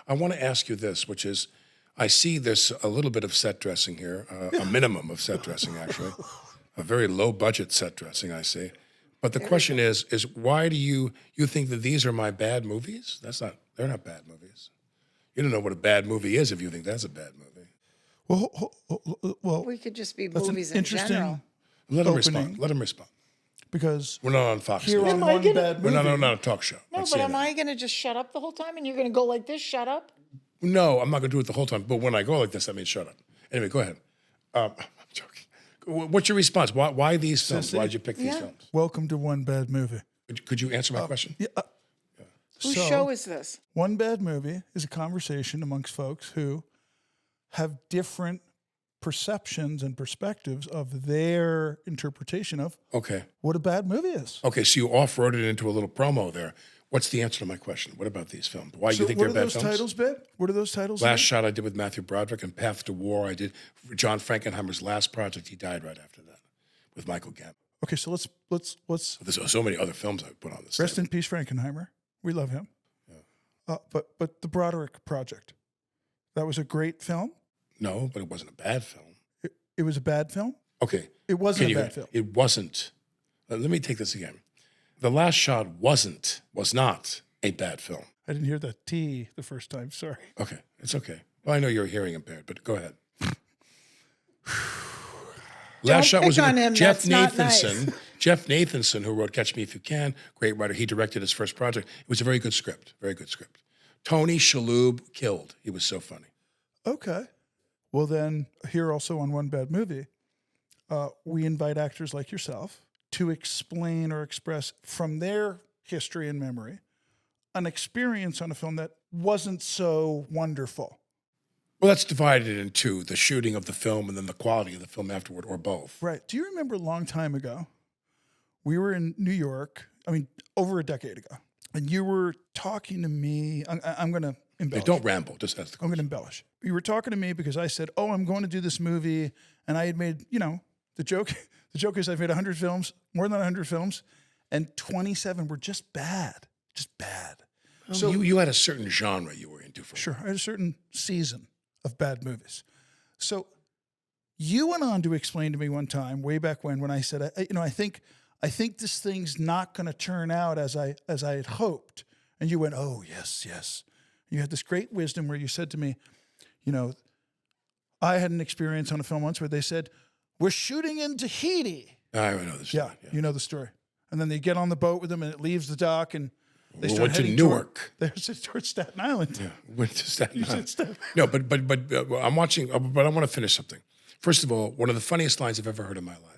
I want to ask you this, which is, I see there's a little bit of set dressing here, a minimum of set dressing, actually. A very low-budget set dressing, I see. But the question is why do you think that these are my bad movies? They're not bad movies. You don't know what a bad movie is if you think that's a bad movie. Well, We could just be that's movies an in interesting general. Let him opening. respond. Let him respond. Because We're not on Fox here News. on one bad We're movie. not a talk show. No, Let's but see am it. I going to just shut up the whole time and you're going to go like this, shut up? No, I'm not going to do it the whole time. But when I go like this, that means shut up. Anyway, go ahead. I'm joking. What's your response? Why these films? Sissy? Why did you pick these Yeah. films? welcome to One Bad Movie. Could you answer my question? Yeah. Whose So- show is this? One Bad Movie is a conversation amongst folks who have different perceptions and perspectives of their interpretation of Okay. what a bad movie is. Okay, so you off-roaded it into a little promo there. What's the answer to my question? What about these films? Why do So you think what they're are bad those films? titles, babe? What are those titles? Last again? Shot I did with Matthew Broderick, and Path to War I did. John Frankenheimer's last project, he died right after that, with Michael Gambon. Okay, so let's There's so many other films I put on this. rest in peace, Frankenheimer. We love him. But the Broderick Project, that was a great film. No, but it wasn't a bad film. It was a bad film. Okay. It wasn't Can a you- bad film. It wasn't. Let me take this again. The Last Shot was not a bad film. I didn't hear that T the first time. Sorry. Okay, it's okay. Well, I know you're hearing impaired, but go ahead. Last Shot pick was on him, Jeff that's not nice. Nathanson. Jeff Nathanson, who wrote Catch Me If You Can, great writer. He directed his first project. It was a very good script. Very good script. Tony Shalhoub killed. He was so funny. Okay. Well, then here also on One Bad Movie, we invite actors like yourself to explain or express from their history and memory an experience on a film that wasn't so wonderful. Well, that's divided into the shooting of the film and then the quality of the film afterward, or both. Right. Do you remember a long time ago, we were in New York, over a decade ago, and you were talking to me. I'm going to Hey, embellish. don't ramble. Just ask the I'm going question. to embellish. You were talking to me because I said, "Oh, I'm going to do this movie," and I had made, the joke. The joke is I've made 100 films, more than 100 films, and 27 were just bad, So you had a certain genre you were into for. sure, I had a certain season of bad movies. So you went on to explain to me one time, way back when I said, I think this thing's not going to turn out as I had hoped, and you went, "Oh, yes." You had this great wisdom where you said to me, I had an experience on a film once where they said, "We're shooting in Tahiti." I know this. Yeah, you know the story. And then they get on the boat with them, and it leaves the dock, and they We start went to heading Newark. towards Staten Island. Yeah, went to Staten Island. Staten- No, but I'm watching. But I want to finish something. First of all, one of the funniest lines I've ever heard in my life.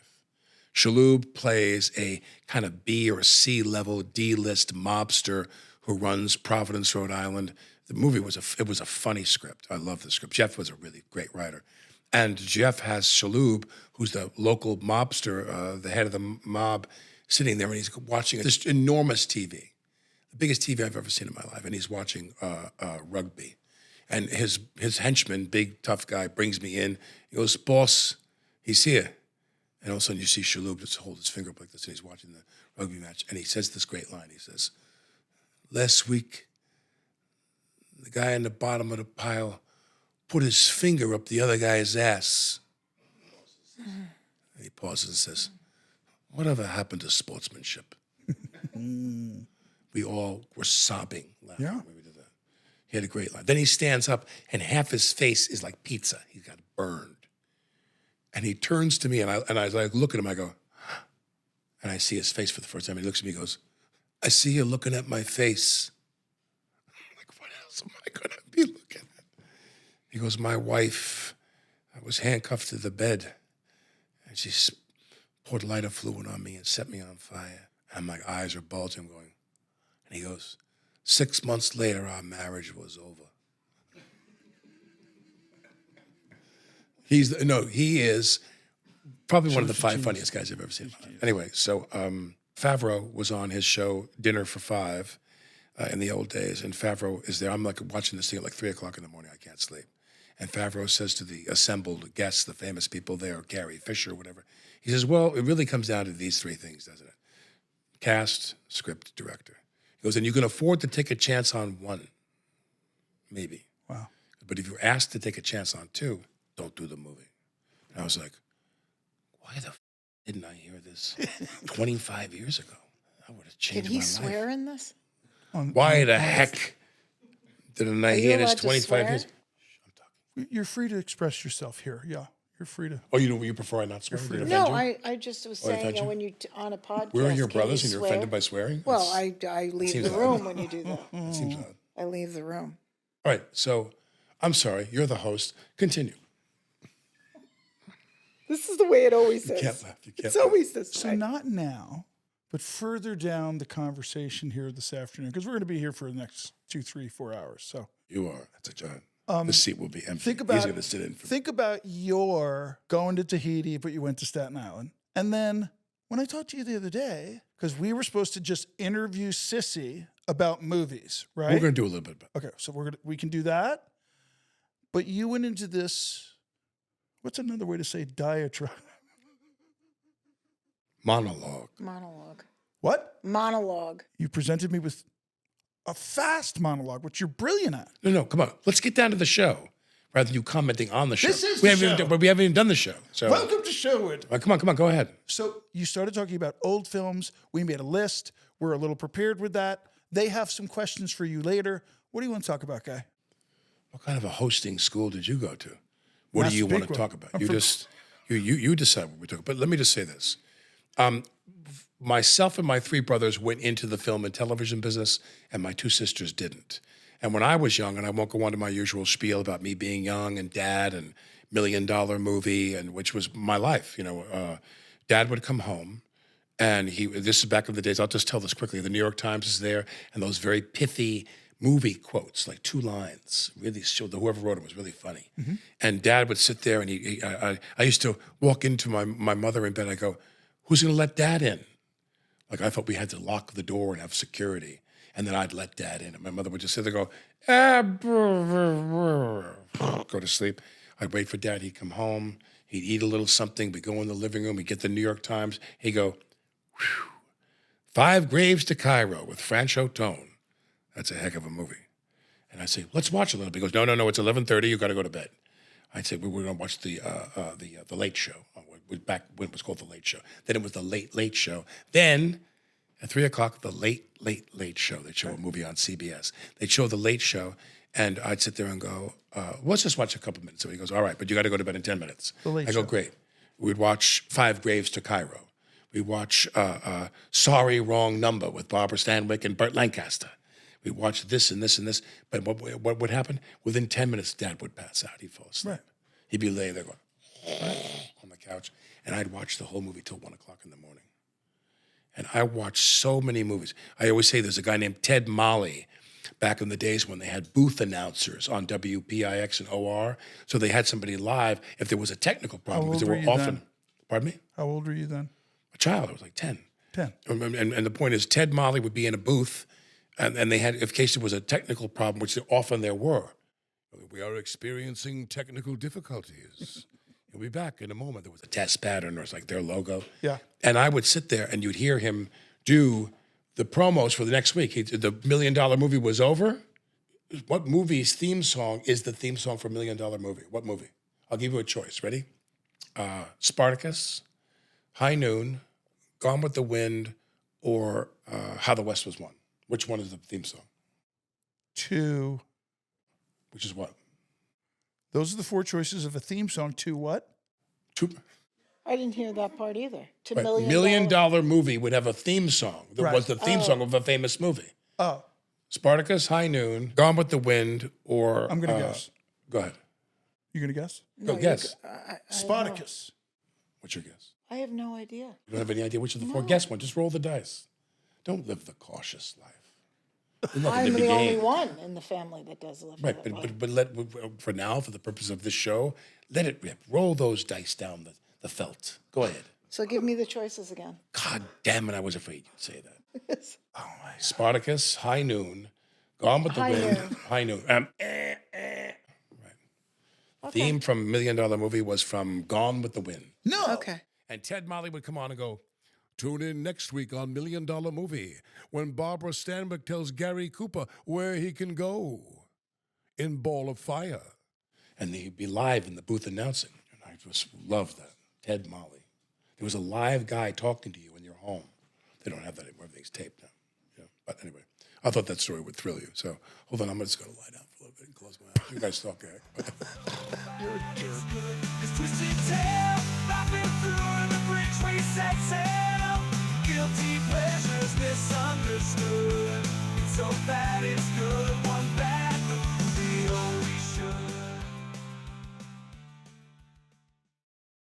Shalhoub plays a kind of B or C level D-list mobster who runs Providence, Rhode Island. The movie was a funny script. I love the script. Jeff was a really great writer. And Jeff has Shalhoub, who's the local mobster, the head of the mob, sitting there, and he's watching this enormous TV, the biggest TV I've ever seen in my life, and he's watching rugby. And his henchman, big tough guy, brings me in. He goes, "Boss, he's here." And all of a sudden you see Shalhoub just hold his finger up like this, and he's watching the rugby match. And he says this great line. He says, "Last week, the guy in the bottom of the pile put his finger up the other guy's ass." And he pauses and says, "Whatever happened to sportsmanship?" We all were sobbing, laughing Yeah. when we did that. He had a great line. Then he stands up, and half his face is like pizza. He got burned. And he turns to me, and I like look at him. I go, and I see his face for the first time. He looks at me, and goes, "I see you looking at my face." I'm like, "What else am I gonna be looking at?" He goes, "My wife, I was handcuffed to the bed, and she poured lighter fluid on me and set me on fire." And my eyes are bulging. I'm going, and he goes, "6 months later, our marriage was over." He is probably one of the 5 funniest guys I've ever seen. Anyway, so Favreau was on his show Dinner for Five in the old days, and Favreau is there. I'm like watching this thing at like 3 o'clock in the morning. I can't sleep. And Favreau says to the assembled guests, the famous people there, Carrie Fisher, whatever, he says, "Well, it really comes down to these three things, doesn't it? Cast, script, director." He goes, "And you can afford to take a chance on one. maybe. Wow. But if you're asked to take a chance on 2, don't do the movie. And I was like, why the didn't I hear this 25 years ago? I would have Did changed he my swear life. in this? Why the heck didn't I Are you hear this allowed to 25 swear? years? You're free to express yourself here. Yeah, you're free to. Oh, you prefer I not swear? free Did it to- offend No, you? I just was Oh, it saying offend you? when you on a podcast. Where are your can brothers you and you're swear? offended by swearing? Well, That's- I leave seems the odd. room when you do that. that seems odd. I leave the room. All right, so I'm sorry. You're the host. Continue. This is the way it always is. Can't laugh. You can't It's laugh. always this So way. not now, but further down the conversation here this afternoon, because we're going to be here for the next 2, 3, 4 hours. So You are. That's a John. The seat will be empty. think about He's going to sit in for think about your going to Tahiti, but you went to Staten Island, and then when I talked to you the other day, because we were supposed to just interview Sissy about movies, right? We're going to do a little bit. Okay, so we can do that. But you went into this. What's another way to say diatribe? Monologue. Monologue. What? Monologue. You presented me with a fast monologue, which you're brilliant at. No, come on. Let's get down to the show rather than you commenting on the show. This is we the haven't even show. done- but we haven't even done the show. So Welcome to Showwood. Come on, go ahead. So you started talking about old films. We made a list. We're a little prepared with that. They have some questions for you later. What do you want to talk about, Guy? What kind of a hosting school did you go to? What do you want to Massapequa. talk about? I'm You from- just you decide what we talk. But let me just say this: myself and my 3 brothers went into the film and television business, and my 2 sisters didn't. And when I was young, and I won't go on to my usual spiel about me being young and dad and $1 million movie, and which was my life. Dad would come home. And this is back in the days, I'll just tell this quickly. The New York Times is there, and those very pithy movie quotes, like 2 lines, really showed whoever wrote them was really funny. And Dad would sit there, and I used to walk into my mother in bed. I go, "Who's going to let Dad in?" Like I thought we had to lock the door and have security, and then I'd let Dad in, and my mother would just sit there, and go, go to sleep. I'd wait for Dad. He'd come home. He'd eat a little something. We'd go in the living room. We'd get the New York Times. He'd go, 5 Graves to Cairo with Franchot Tone. That's a heck of a movie. And I say, let's watch a little bit. He goes, no, it's 11:30. You got to go to bed. I'd say, we're going to watch the Late Show. Back when it was called the Late Show. Then it was the Late Show. Then at 3 o'clock, the Late Show. They'd show a movie on CBS. They'd show the Late Show, and I'd sit there and go, let's just watch a couple minutes. So he goes, all right, but you got to go to bed in 10 minutes. The Late I go, Show. great. We'd watch 5 Graves to Cairo. We watch Sorry, Wrong Number with Barbara Stanwyck and Burt Lancaster. We watch this and this and this. But what would happen? Within 10 minutes, Dad would pass out. He'd fall asleep. Right. He'd be laying there going on the couch. And I'd watch the whole movie till 1 o'clock in the morning. And I watched so many movies. I always say there's a guy named Ted Molly back in the days when they had booth announcers on WPIX and OR. So they had somebody live if there was a technical problem. How Because old there were were you often, then? pardon me? How old were you then? A child. I was like 10. 10. And the point is, Ted Molly would be in a booth, and they had, in case there was a technical problem, which often there were. We are experiencing technical difficulties. He'll be back in a moment. There was a test pattern, or it's like their logo. Yeah. And I would sit there, and you'd hear him do the promos for the next week. The $1 Million Movie was over. What movie's theme song is the theme song for $1 Million Movie? What movie? I'll give you a choice. Ready? Spartacus, High Noon, Gone with the Wind, or How the West Was Won. Which one is the theme song? 2. Which is what? Those are the 4 choices of a theme song. 2 what? Two. I didn't hear that part either. To Right. $1 Million Dollar Movie would have a theme song that Right. was the theme song of a famous movie. Oh, Spartacus, High Noon, Gone with the Wind, or I'm going to guess. Go ahead. You going to guess? Go guess. Spartacus. What's your guess? I have no idea. You don't have any idea which of the 4? Guess one. Just roll the dice. Don't live the cautious life. There's nothing I'm to be the only gained. one in the family that does live Right, that way. but let for now, for the purpose of this show, let it rip. Roll those dice down the felt. Go ahead. So give me the choices again. God damn it! I was afraid you'd say that. Oh, my. Spartacus, High Noon, Gone with the High Wind, Noon. High Noon. Right. Theme from $1 Million Movie was from Gone with the Wind. No. Okay. And Ted Molly would come on and go, tune in next week on $1 Million Movie when Barbara Stanwyck tells Gary Cooper where he can go. in Ball of Fire. And he'd be live in the booth announcing. And I just loved that. Ted Molly. There was a live guy talking to you in your home. They don't have that anymore. Everything's taped now. Yeah. But anyway, I thought that story would thrill you. So hold on, I'm just going to lie down for a little bit and close my eyes. You guys talk, okay?